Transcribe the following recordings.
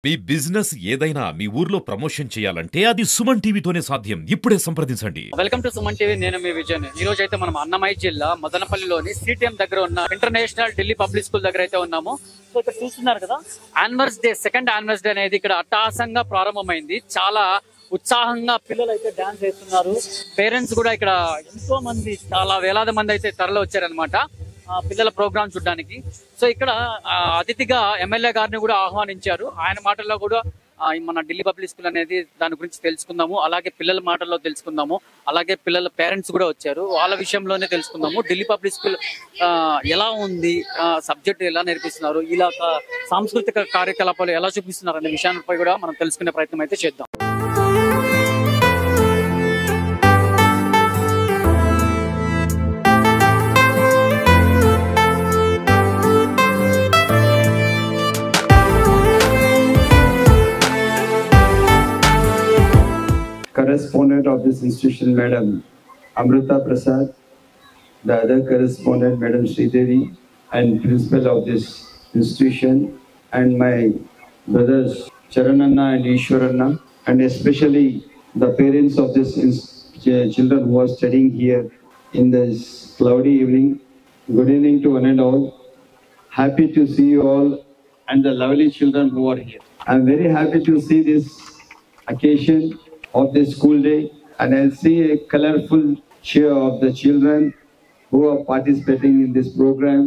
మీ business ఏదైనా మీ ఊర్లో promotion చేయాలంటే అది సుమన్ టీవీతోనే సాధ్యం. ఇప్పుడే సంప్రదించండి. Welcome to Suman TV. నేను మీ విజయన్. ఈ రోజు అయితే మనం అన్నమయ్య జిల్లా మదనపల్లిలోని సిటిఎం దగ్గర ఉన్న ఇంటర్నేషనల్ ఢిల్లీ పబ్లిక్ స్కూల్ దగ్గర అయితే ఉన్నాము. సో ఇక్కడ చూస్తున్నారు కదా, annuals day, second annuals day అనేది ఇక్కడ అట్టహాసంగా ప్రారంభమైంది. చాలా ఉత్సాహంగా పిల్లలు అయితే డాన్స్ చేస్తున్నారు. పేరెంట్స్ కూడా ఇక్కడ ఎంతో మంది, చాలా వేలాది మంది అయితే తరలి వచ్చారనమాట పిల్లల ప్రోగ్రామ్ చూడడానికి. సో ఇక్కడ అతిథిగా ఎమ్మెల్యే గారిని కూడా ఆహ్వానించారు. ఆయన మాటల్లో కూడా మన ఢిల్లీ పబ్లిక్ స్కూల్ అనేది దాని గురించి తెలుసుకుందాము, అలాగే పిల్లల మాటల్లో తెలుసుకుందాము, అలాగే పిల్లల పేరెంట్స్ కూడా వచ్చారు, వాళ్ళ విషయంలోనే తెలుసుకుందాము. ఢిల్లీ పబ్లిక్ స్కూల్ ఎలా ఉంది, సబ్జెక్ట్ ఎలా నేర్పిస్తున్నారు, ఇలా సాంస్కృతిక కార్యకలాపాలు ఎలా చూపిస్తున్నారు అనే విషయాలపై కూడా మనం తెలుసుకునే ప్రయత్నం అయితే చేద్దాం. Correspondent of this institution, Madam Amrita Prasad, the other correspondent, Madam Sridevi, and principal of this institution, and my brothers Charananna and Ishwaranna, and especially the parents of this children who are studying here in this cloudy evening. Good evening to one and all. Happy to see you all and the lovely children who are here. I am very happy to see this occasion of the school day, and I see a colorful cheer of the children who are participating in this program,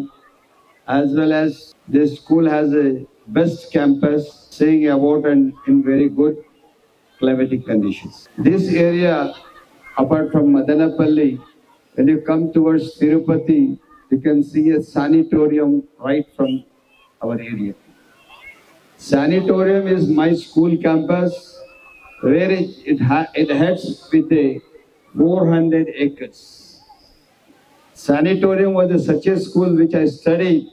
as well as this school has a best campus staying about and in very good climatic conditions. This area, apart from Madanapalli, when you come towards Tirupati, you can see a sanatorium right from our area. Sanatorium is my school campus, where it heads with a 400 acres. Sanatorium was such a school which I studied.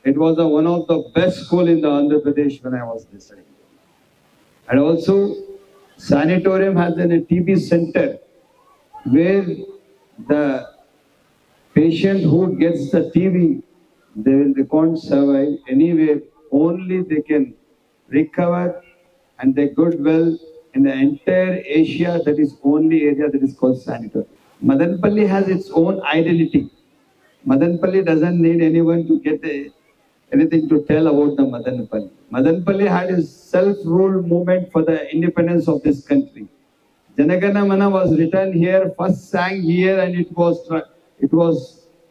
It was one of the best school in the Andhra Pradesh when I was studying. And also, Sanatorium has a TB center where the patient who gets the TB, they can't survive anywhere. Only they can recover and they good well in the entire Asia. That is only area that is called sanatorium. Madanapalli has its own identity. Madanapalli doesn't need anyone to get anything to tell about the Madanapalli. Madanapalli had a self-rule movement for the independence of this country. Janagana Mana was written here, first sang here, and it was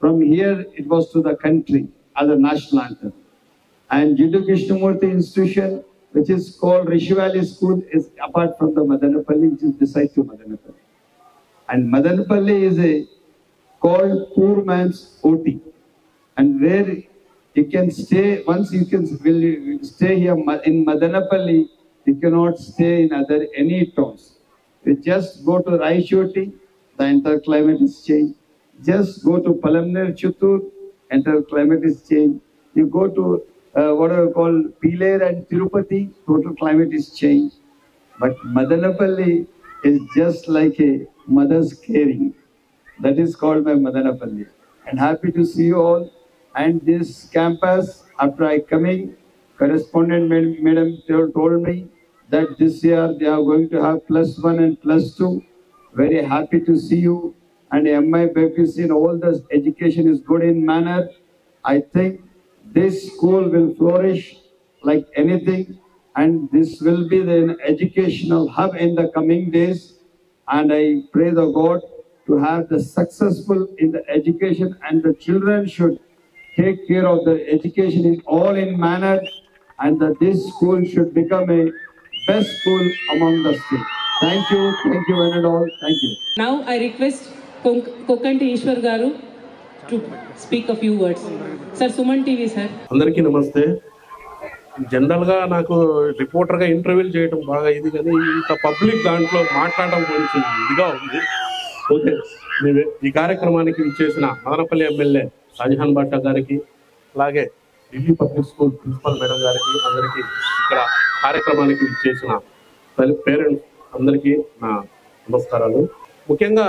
from here it was to the country as a national anthem. And Jiddu Krishnamurti institution, which is called Rishi Valley School, is apart from the Madanapalli, which is beside to Madanapalli. And Madanapalli is called poor man's OT, and where you can stay, once you can stay here in Madanapalli, you cannot stay in any towns. You just go to Raichoti, the entire climate is changed. Just go to Palamner Chittur, entire climate is changed. You go to what I call Piler and Tirupati, total climate is changed. But Madanapalli is just like a mother's caring. That is called my Madanapalli. And happy to see you all. And this campus, after I coming, correspondent madam told me that this year they are going to have +1 and +2. Very happy to see you. And MI BPC and all this education is good in manner. I think this school will flourish like anything, and this will be the educational hub in the coming days. And I pray the God to have the successful in the education, and the children should take care of the education in all in manner, and that this school should become a best school among the state. Thank you one and all. Thank you. Now I request Kokanti Ishwar Garu to speak a few words. Sir, Suman TV, sir. అందరికీ నమస్తే. జనరల్గా నాకు రిపోర్టర్గా ఇంటర్వ్యూలు చేయడం బాగా ఇది, కానీ ఇంత పబ్లిక్ దాంట్లో మాట్లాడడం కొంచెం ఇదిగా ఉంది. ఓకే, ఈ కార్యక్రమానికి ఇచ్చేసిన మదనపల్లి ఎమ్మెల్యే షాజహాన్ బాషా గారికి, అలాగే Delhi public school principal madam గారికి, అందరికీ ఇక్కడ కార్యక్రమానికి ఇచ్చేసిన పేరెంట్స్ అందరికీ నా నమస్కారాలు. ముఖ్యంగా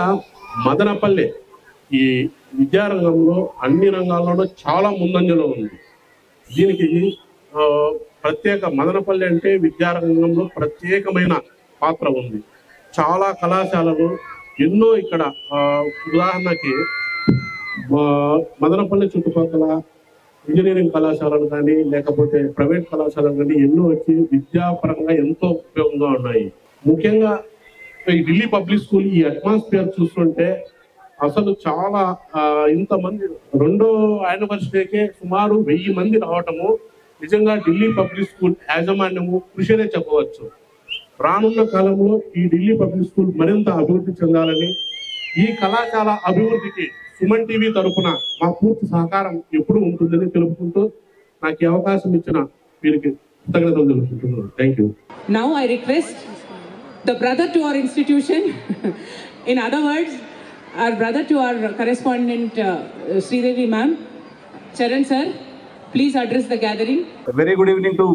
మదనపల్లి ఈ విద్యారంగంలో అన్ని రంగాల్లోనూ చాలా ముందంజలో ఉంది. దీనికి మదనపల్లి అంటే విద్యారంగంలో ప్రత్యేకమైన పాత్ర ఉంది. చాలా కళాశాలలు ఎన్నో ఇక్కడ ఉదాహరణకి మదనపల్లి చుట్టుపక్కల ఇంజనీరింగ్ కళాశాలలు కానీ లేకపోతే ప్రైవేట్ కళాశాలలు కానీ ఎన్నో వచ్చి విద్యాపరంగా ఎంతో ఉపయోగంగా ఉన్నాయి. ముఖ్యంగా ఈ ఢిల్లీ పబ్లిక్ స్కూల్ ఈ అట్మాస్ఫియర్ చూస్తుంటే అసలు చాలా ఇంతమంది 2వ యానివర్సరీకే సుమారు 1000 మంది రావటము నిజంగా ఢిల్లీ పబ్లిక్ స్కూల్ యాజమాన్యము కృషినే చెప్పవచ్చు. రానున్న కాలంలో ఈ ఢిల్లీ పబ్లిక్ స్కూల్ మరింత అభివృద్ధి చెందాలని, ఈ కళాశాల అభివృద్ధికి సుమన్ టీవీ తరఫున మా పూర్తి సహకారం ఎప్పుడు ఉంటుందని తెలుపుకుంటూ నాకు ఈ అవకాశం ఇచ్చిన వీరికి కృతజ్ఞతలు తెలుపుకుంటున్నాను. Thank you. Now I request the brother to our institution, in other words, our brother to our correspondent Sridevi ma'am, Charan sir, please address the gathering. A very good evening to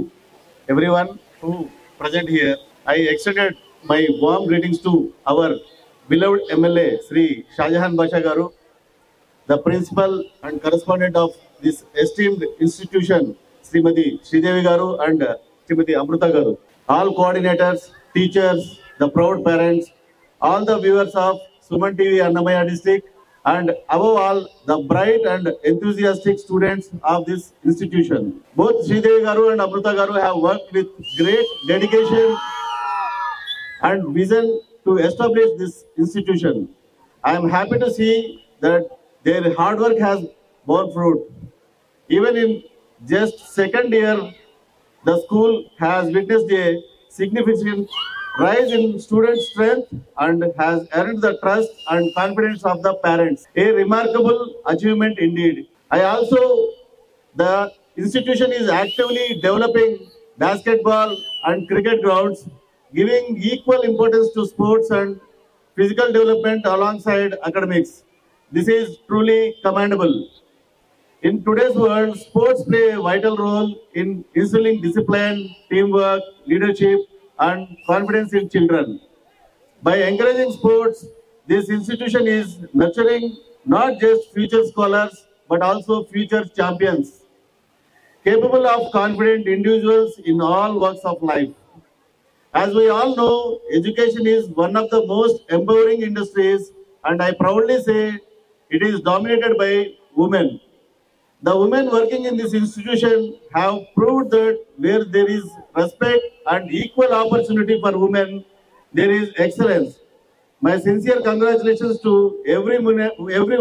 everyone who present here. I extended my warm greetings to our beloved MLA Sri Shahjahan Basha Garu, the principal and correspondent of this esteemed institution, Srimati Sridevi Garu and Srimati Amruta Garu, all coordinators, teachers, the proud parents, all the viewers of Suman TV Annamaya district, and above all, the bright and enthusiastic students of this institution. Both Sridevi Garu and Amruta Garu have worked with great dedication and vision to establish this institution. I am happy to see that their hard work has borne fruit. Even in just second year, the school has witnessed a significant rise in student strength and has earned the trust and confidence of the parents. A remarkable achievement indeed. The institution is actively developing basketball and cricket grounds, giving equal importance to sports and physical development alongside academics. This is truly commendable. In today's world, sports play a vital role in instilling discipline, teamwork, leadership, and confidence in children. By encouraging sports, this institution is nurturing not just future scholars, but also future champions, capable of confident individuals in all walks of life. As we all know, education is one of the most empowering industries, and I proudly say it is dominated by women. The women working in this institution have proved that where there is respect and equal opportunity for women, there is excellence. My sincere congratulations to every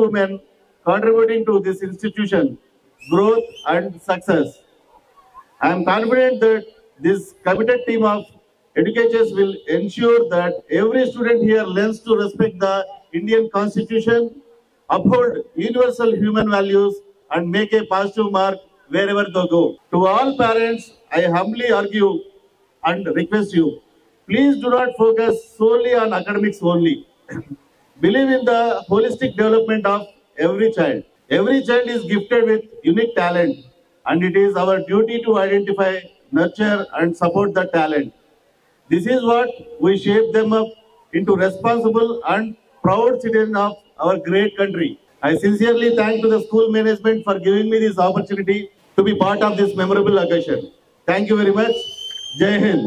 woman contributing to this institution, growth and success. I am confident that this committed team of educators will ensure that every student here learns to respect the Indian Constitution, uphold universal human values, and make a positive mark wherever they go. To all parents, I humbly argue and request you, please do not focus solely on academics only. Believe in the holistic development of every child. Every child is gifted with unique talent, and it is our duty to identify, nurture, and support the talent. This is what we shape them up into responsible and proud citizens of our great country. I sincerely thank to the school management for giving me this opportunity to be part of this memorable occasion. Thank you very much. Jai Hind.